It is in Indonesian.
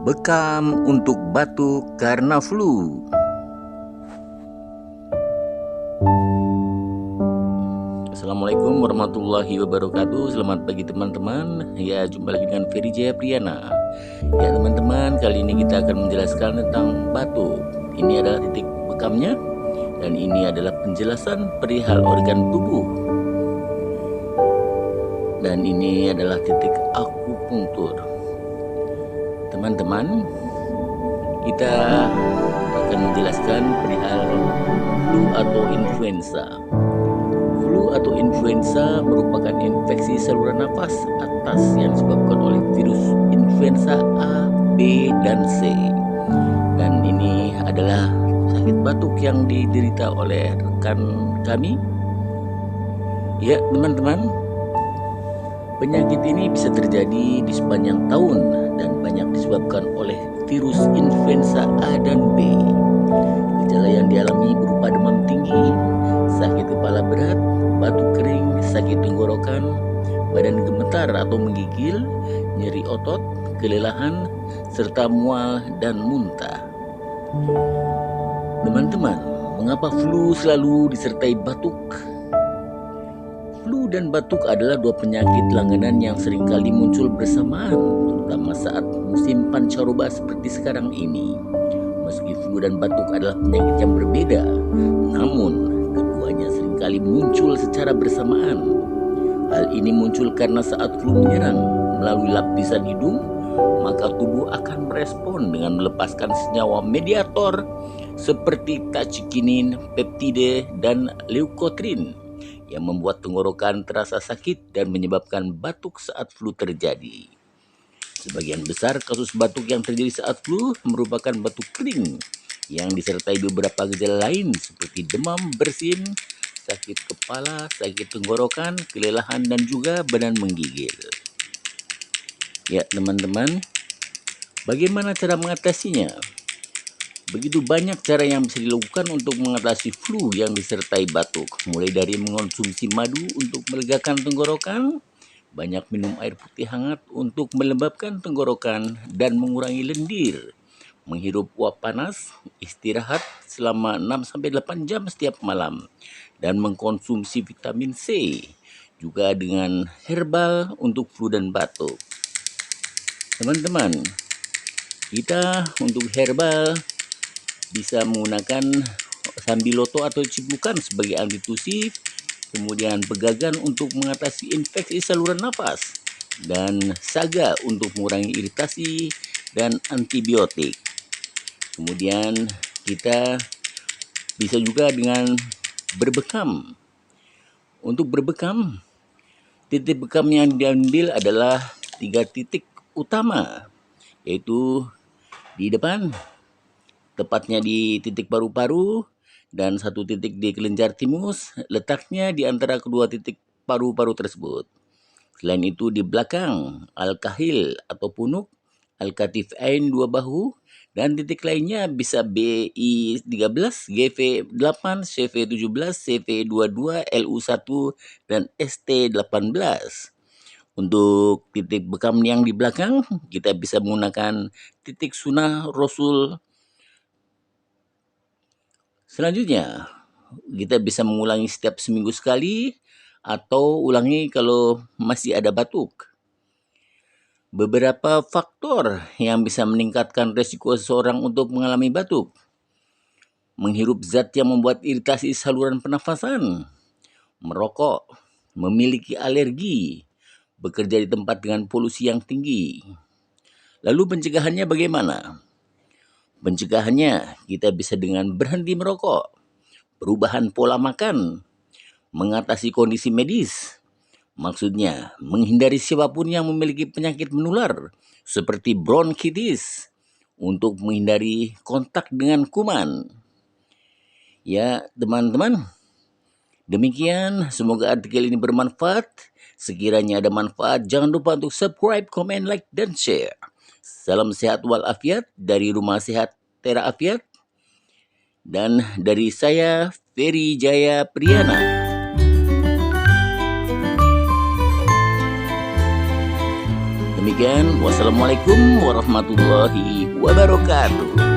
Bekam untuk batuk karena flu. Assalamualaikum warahmatullahi wabarakatuh. Selamat pagi teman-teman. Ya, jumpa lagi dengan Ferry Jaya Priyana. Ya teman-teman, kali ini kita akan menjelaskan tentang batuk. Ini adalah titik bekamnya, dan ini adalah penjelasan perihal organ tubuh. Dan ini adalah titik akupunktur. Teman-teman, kita akan menjelaskan perihal flu atau influenza. Flu atau influenza merupakan infeksi saluran nafas atas yang disebabkan oleh virus influenza A, B, dan C. Dan ini adalah sakit batuk yang diderita oleh rekan kami. Ya teman-teman, penyakit ini bisa terjadi di sepanjang tahun dan banyak disebabkan oleh virus influenza A dan B. Gejala yang dialami berupa demam tinggi, sakit kepala berat, batuk kering, sakit tenggorokan, badan gemetar atau menggigil, nyeri otot, kelelahan, serta mual dan muntah. Teman-teman, mengapa flu selalu disertai batuk? Flu dan batuk adalah dua penyakit langganan yang seringkali muncul bersamaan, terutama saat musim pancaroba seperti sekarang ini. Meski flu dan batuk adalah penyakit yang berbeda, namun keduanya seringkali muncul secara bersamaan. Hal ini muncul karena saat flu menyerang melalui lapisan hidung, maka tubuh akan merespon dengan melepaskan senyawa mediator seperti tachykinin, peptide, dan leukotrin yang membuat tenggorokan terasa sakit dan menyebabkan batuk saat flu terjadi. Sebagian besar kasus batuk yang terjadi saat flu merupakan batuk kering yang disertai beberapa gejala lain seperti demam, bersin, sakit kepala, sakit tenggorokan, kelelahan, dan juga badan menggigil. Ya teman-teman, bagaimana cara mengatasinya? Begitu banyak cara yang bisa dilakukan untuk mengatasi flu yang disertai batuk, mulai dari mengonsumsi madu untuk melegakan tenggorokan, banyak minum air putih hangat untuk melembabkan tenggorokan dan mengurangi lendir, menghirup uap panas, istirahat selama 6-8 jam setiap malam, dan mengkonsumsi vitamin C, juga dengan herbal untuk flu dan batuk. Teman-teman, kita untuk herbal bisa menggunakan sambiloto atau cibukan sebagai antitusif, kemudian begagan untuk mengatasi infeksi saluran nafas, dan saga untuk mengurangi iritasi dan antibiotik. Kemudian kita bisa juga dengan berbekam. Untuk berbekam, titik bekam yang diambil adalah 3 titik utama, yaitu di depan, tepatnya di titik paru-paru, dan 1 titik di kelenjar timus, letaknya di antara kedua titik paru-paru tersebut. Selain itu di belakang, al-kahil atau punuk, al-katif'ain 2 bahu, dan titik lainnya bisa BI13, GV8, CV17, CV22, LU1, dan ST18. Untuk titik bekam yang di belakang, kita bisa menggunakan titik sunnah Rasul. Selanjutnya, kita bisa mengulangi setiap seminggu sekali atau ulangi kalau masih ada batuk. Beberapa faktor yang bisa meningkatkan resiko seseorang untuk mengalami batuk: menghirup zat yang membuat iritasi saluran pernafasan, merokok, memiliki alergi, bekerja di tempat dengan polusi yang tinggi. Lalu pencegahannya bagaimana? Pencegahannya kita bisa dengan berhenti merokok, perubahan pola makan, mengatasi kondisi medis. Maksudnya, menghindari siapapun yang memiliki penyakit menular seperti bronkitis untuk menghindari kontak dengan kuman. Ya, teman-teman, demikian, semoga artikel ini bermanfaat. Sekiranya ada manfaat, jangan lupa untuk subscribe, komen, like, dan share. Salam sehat walafiat dari Rumah Sehat Tera Afiat, dan dari saya Ferry Jaya Priyana. demikian, wassalamualaikum warahmatullahi wabarakatuh.